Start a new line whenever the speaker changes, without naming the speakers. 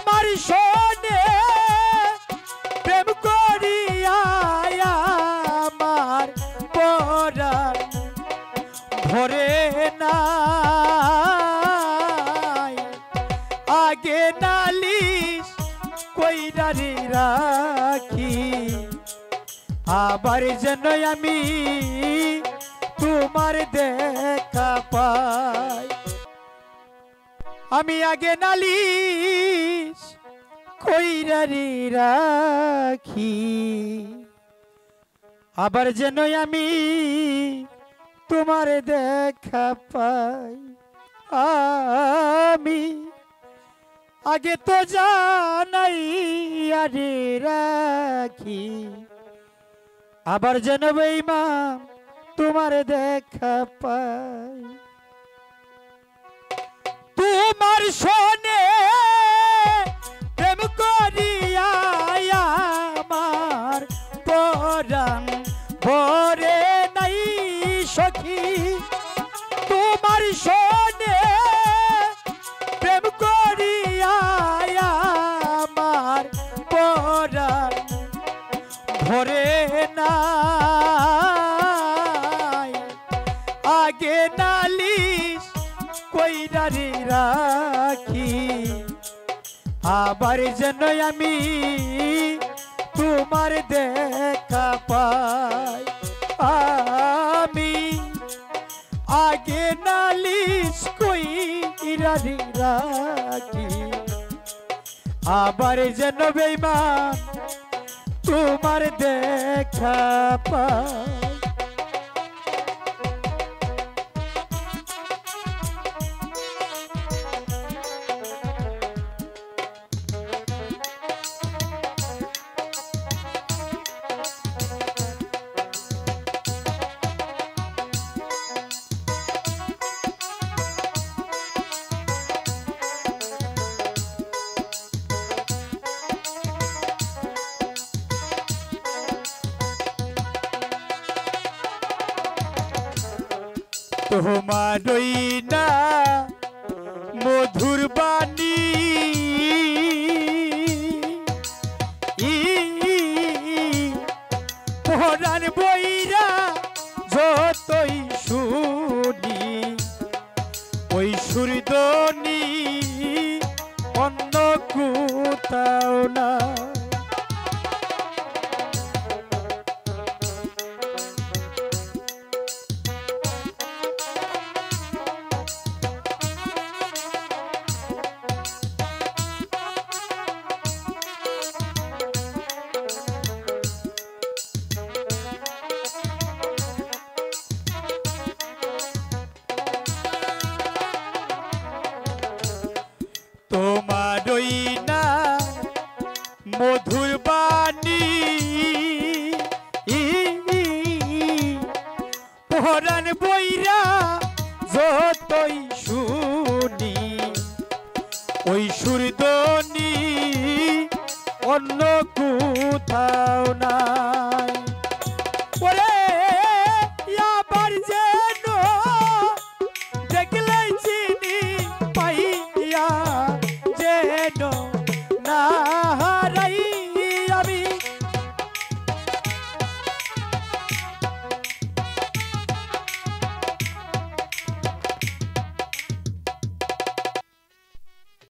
তোমার শোনে প্রেম করিয়া আমার পরাণ ভরে নাই আগে নালিশ কইরারি রাখি আবার যেন আমি তোমার দেখা পাই আমি আগে নালিশ কইরারি রাখি আবার যেন আমি তোমার দেখা পাই আমি আগে তো জানাই আরে রাখি আবার যেন বেঈমান তোমার দেখা পাই তোমার শোনে প্রেম করিয়া আমার পরাণ ভরে নাই সখী তোমার শোনে প্রেম করিয়া আমার পরাণ ভরে নাই আগে নালিশ কইরারি রাখি আবার যেন আমি তোমার দেখা পাই আমি আগে নালিশ কইরারি রাখি আবার যেন বেঈমান তোমার দেখা পাই তোমারই না মধুর বাণী পরাণ বইরা যতই শুনি ওই সুরধ্বনি অন্য কোথাও না তোমারই না মধুর বাণী পরাণ বইরা যতই শুনি ওই সুরধ্বনি অন্য কোথাও না